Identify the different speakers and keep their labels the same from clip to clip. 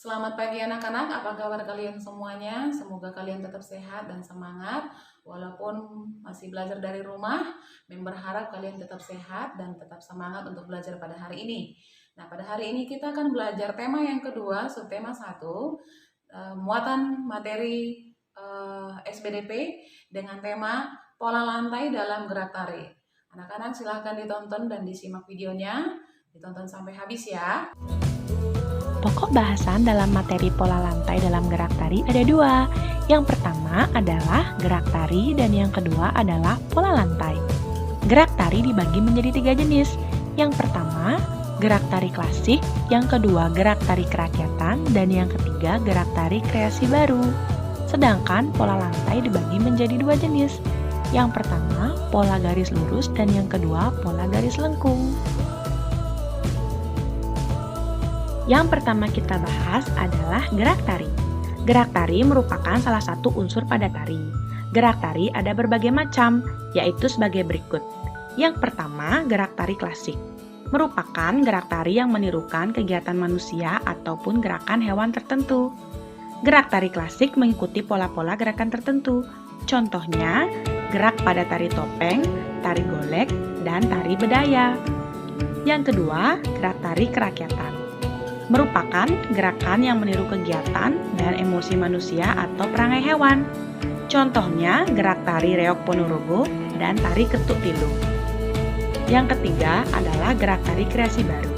Speaker 1: Selamat pagi anak-anak, apa kabar kalian semuanya? Semoga kalian tetap sehat dan semangat. Walaupun masih belajar dari rumah, Mem berharap kalian tetap sehat dan tetap semangat untuk belajar pada hari ini. Nah, pada hari ini kita akan belajar tema yang kedua, subtema 1, muatan materi SBDP dengan tema pola lantai dalam gerak tari. Anak-anak silahkan ditonton dan disimak videonya, ditonton sampai habis ya.
Speaker 2: Pokok bahasan dalam materi pola lantai dalam gerak tari ada dua. Yang pertama adalah gerak tari dan yang kedua adalah pola lantai. Gerak tari dibagi menjadi tiga jenis. Yang pertama, gerak tari klasik, yang kedua gerak tari kerakyatan, dan yang ketiga gerak tari kreasi baru. Sedangkan pola lantai dibagi menjadi dua jenis. Yang pertama, pola garis lurus dan yang kedua pola garis lengkung. Yang pertama kita bahas adalah gerak tari. Gerak tari merupakan salah satu unsur pada tari. Gerak tari ada berbagai macam, yaitu sebagai berikut. Yang pertama, gerak tari klasik. Merupakan gerak tari yang menirukan kegiatan manusia ataupun gerakan hewan tertentu. Gerak tari klasik mengikuti pola-pola gerakan tertentu. Contohnya, gerak pada tari topeng, tari golek, dan tari bedaya. Yang kedua, gerak tari kerakyatan. Merupakan gerakan yang meniru kegiatan dan emosi manusia atau perangai hewan. Contohnya gerak tari reok ponorogo dan tari ketuk tilu. Yang ketiga adalah gerak tari kreasi baru.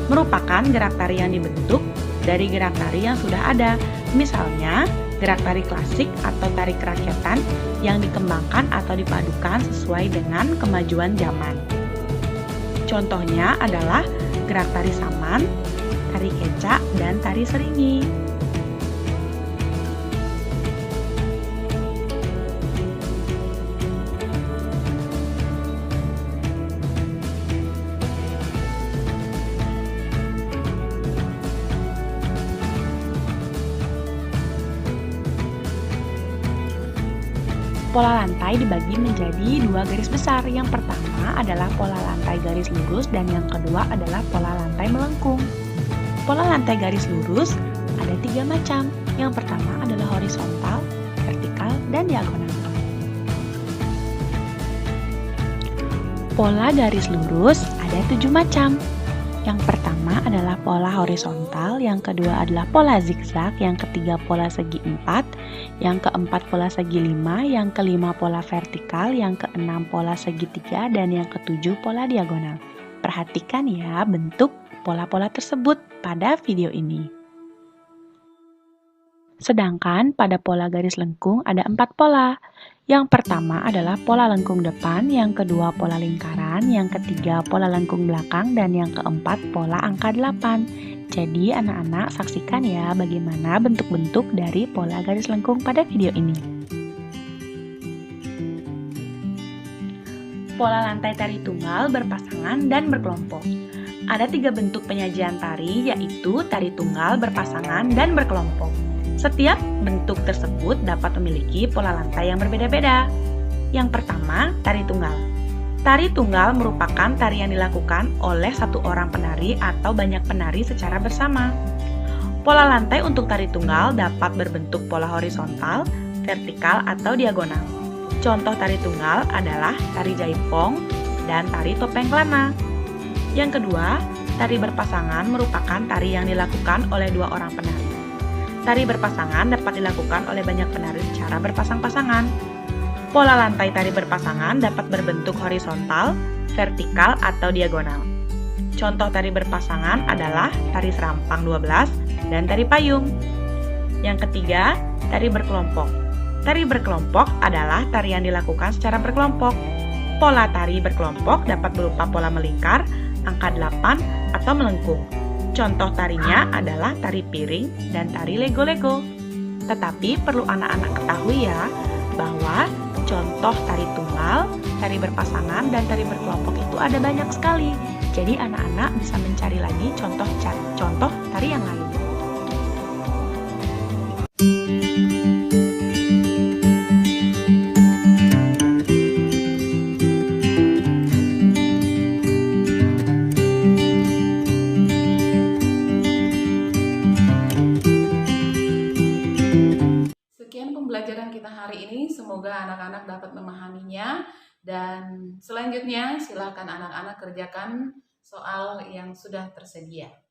Speaker 2: Merupakan gerak tari yang dibentuk dari gerak tari yang sudah ada. Misalnya, gerak tari klasik atau tari kerakyatan yang dikembangkan atau dipadukan sesuai dengan kemajuan zaman. Contohnya adalah gerak tari saman, tari kecak, dan tari seringi. Pola lantai dibagi menjadi dua garis besar. Yang pertama adalah pola lantai garis lurus dan yang kedua adalah pola lantai melengkung. Pola lantai garis lurus ada tiga macam. Yang pertama adalah horizontal, vertikal, dan diagonal. Pola garis lurus ada 7 macam. Yang pertama adalah pola horizontal, yang kedua adalah pola zigzag, yang ketiga pola segi 4, yang keempat pola segi 5, yang kelima pola vertikal, yang keenam pola segi 3, dan yang ketujuh pola diagonal. Perhatikan ya bentuk pola-pola tersebut pada video ini. Sedangkan pada pola garis lengkung ada 4 pola. Yang pertama adalah pola lengkung depan, yang kedua pola lingkaran, yang ketiga pola lengkung belakang, dan yang keempat pola angka 8. Jadi anak-anak saksikan ya bagaimana bentuk-bentuk dari pola garis lengkung pada video ini. Pola lantai tari tunggal, berpasangan, dan berkelompok. Ada 3 bentuk penyajian tari, yaitu tari tunggal, berpasangan, dan berkelompok. Setiap bentuk tersebut dapat memiliki pola lantai yang berbeda-beda. Yang pertama, tari tunggal. Tari tunggal merupakan tari yang dilakukan oleh satu orang penari atau banyak penari secara bersama. Pola lantai untuk tari tunggal dapat berbentuk pola horizontal, vertikal, atau diagonal. Contoh tari tunggal adalah tari jaipong dan tari topeng kelana. Yang kedua, tari berpasangan merupakan tari yang dilakukan oleh 2 orang penari. Tari berpasangan dapat dilakukan oleh banyak penari secara berpasang-pasangan. Pola lantai tari berpasangan dapat berbentuk horizontal, vertikal, atau diagonal. Contoh tari berpasangan adalah tari serampang 12 dan tari payung. Yang ketiga, tari berkelompok. Tari berkelompok adalah tari yang dilakukan secara berkelompok. Pola tari berkelompok dapat berupa pola melingkar, angka 8, atau melengkung. Contoh tarinya adalah tari piring dan tari lego-lego. Tetapi perlu anak-anak ketahui ya, bahwa contoh tari tunggal, tari berpasangan, dan tari berkelompok itu ada banyak sekali. Jadi anak-anak bisa mencari lagi contoh tari yang lain.
Speaker 1: kita hari ini. Semoga anak-anak dapat memahaminya. Dan selanjutnya silakan anak-anak kerjakan soal yang sudah tersedia.